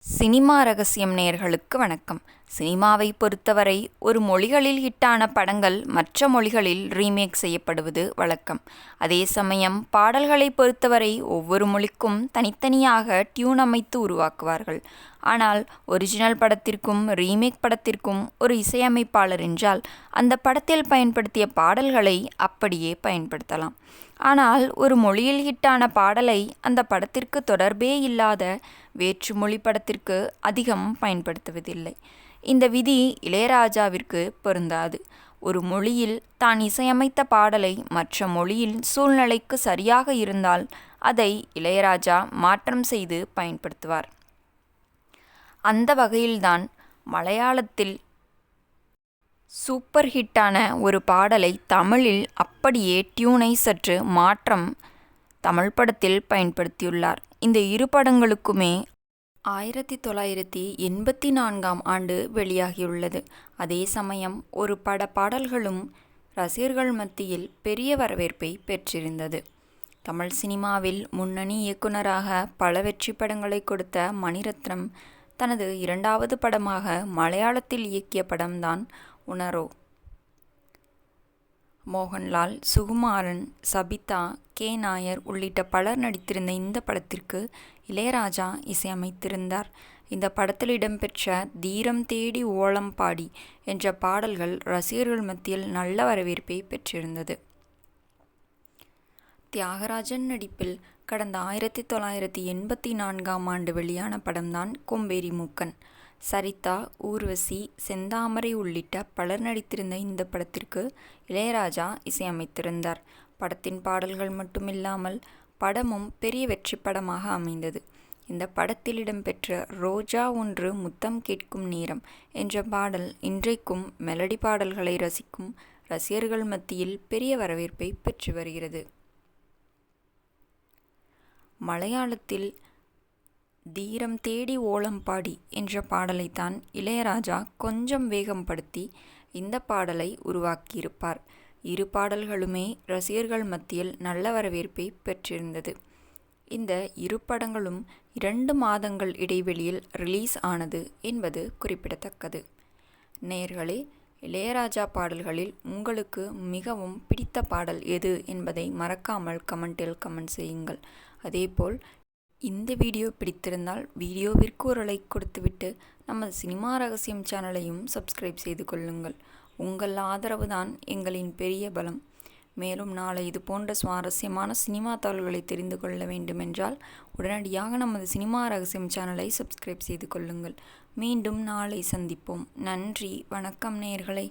Cinema ரகசியம் நேயர்களுக்கு வணக்கம். சினிமாவை பொறுத்தவரை ஒரு மொழிகளில் ஹிட்டான படங்கள் மற்ற மொழிகளில் ரீமேக் செய்யப்படுவது வழக்கம். அதே சமயம் பாடல்களை பொறுத்தவரை ஒவ்வொரு மொழிக்கும் தனித்தனியாக டியூன் அமைத்து உருவாக்குவார்கள். ஆனால் ஒரிஜினல் படத்திற்கும் ரீமேக் படத்திற்கும் ஒரு இசையமைப்பாளர் என்றால் அந்த படத்தில் பயன்படுத்திய பாடல்களை அப்படியே பயன்படுத்தலாம். ஆனால் ஒரு மொழியில் ஹிட்டான பாடலை அந்த படத்திற்கு தொடர்பே இல்லாத வேற்று மொழி படத்திற்கு அதிகம் பயன்படுத்துவதில்லை. இந்த விதி இளையராஜாவிற்கு பொருந்தாது. ஒரு மொழியில் தான் இசையமைத்த பாடலை மற்ற மொழியில் சூழ்நிலைக்கு சரியாக இருந்தால் அதை இளையராஜா மாற்றம் செய்து பயன்படுத்துவார். அந்த வகையில்தான் மலையாளத்தில் சூப்பர் ஹிட்டான ஒரு பாடலை தமிழில் அப்படியே டியூனை சற்று மாற்றம் தமிழ் படத்தில் பயன்படுத்தியுள்ளார். இந்த இரு படங்களுக்குமே 1984ஆம் ஆண்டு வெளியாகியுள்ளது. அதே சமயம் ஒரு பாடல்களும் ரசிகர்கள் மத்தியில் பெரிய வரவேற்பை பெற்றிருந்தது. தமிழ் சினிமாவில் முன்னணி இயக்குனராக பல வெற்றி படங்களை கொடுத்த மணிரத்னம் தனது இரண்டாவது படமாக மலையாளத்தில் இயக்கிய படம்தான் உணரோ. மோகன்லால், சுகுமாரன், சபிதா, கே. நாயர் உள்ளிட்ட பலர் நடித்திருந்த இந்த படத்திற்கு இளையராஜா இசையமைத்திருந்தார். இந்த படத்தில் இடம்பெற்ற தீரம் தேடி ஓலம் பாடி என்ற பாடல்கள் ரசிகர்கள் மத்தியில் நல்ல வரவேற்பை பெற்றிருந்தது. தியாகராஜன் நடிப்பில் கடந்த 1984ஆம் ஆண்டு வெளியான படம்தான் கொம்பேரி மூக்கன். சரிதா, ஊர்வசி, செந்தாமரை உள்ளிட்ட பலர் நடித்திருந்த இந்த படத்திற்கு இளையராஜா இசையமைத்திருந்தார். படத்தின் பாடல்கள் மட்டுமில்லாமல் படமும் பெரிய வெற்றி படமாக அமைந்தது. இந்த படத்தில் இடம்பெற்ற ரோஜா ஒன்று முத்தம் கேட்கும் நேரம் என்ற பாடல் இன்றைக்கும் மெலடி பாடல்களை ரசிக்கும் ரசிகர்கள் மத்தியில் பெரிய வரவேற்பை பெற்று வருகிறது. மலையாளத்தில் தீரம் தேடி ஓலம் பாடி என்ற பாடலைத்தான் இளையராஜா கொஞ்சம் வேகம்படுத்தி இந்த பாடலை உருவாக்கியிருப்பார். இரு பாடல்களுமே ரசிகர்கள் மத்தியில் நல்ல வரவேற்பை பெற்றிருந்தது. இந்த இரு படங்களும் 2 மாதங்கள் இடைவெளியில் ரிலீஸ் ஆனது என்பது குறிப்பிடத்தக்கது. நேயர்களே, இளையராஜா பாடல்களில் உங்களுக்கு மிகவும் பிடித்த பாடல் எது என்பதை மறக்காமல் கமெண்டில் கமெண்ட் செய்யுங்கள். அதேபோல் இந்த வீடியோ பிடித்திருந்தால் வீடியோவிற்கு ஒரு லைக் கொடுத்துவிட்டு நமது சினிமா ரகசியம் சேனலையும் சப்ஸ்கிரைப் செய்து கொள்ளுங்கள். உங்கள் ஆதரவு தான் எங்களின் பெரிய பலம். மேலும் நாளை இது போன்ற சுவாரஸ்யமான சினிமா தகவல்களை தெரிந்து கொள்ள வேண்டுமென்றால் உடனடியாக நமது சினிமா ரகசியம் சேனலை சப்ஸ்கிரைப் செய்து கொள்ளுங்கள். மீண்டும் நாளை சந்திப்போம். நன்றி, வணக்கம் நேயர்களே.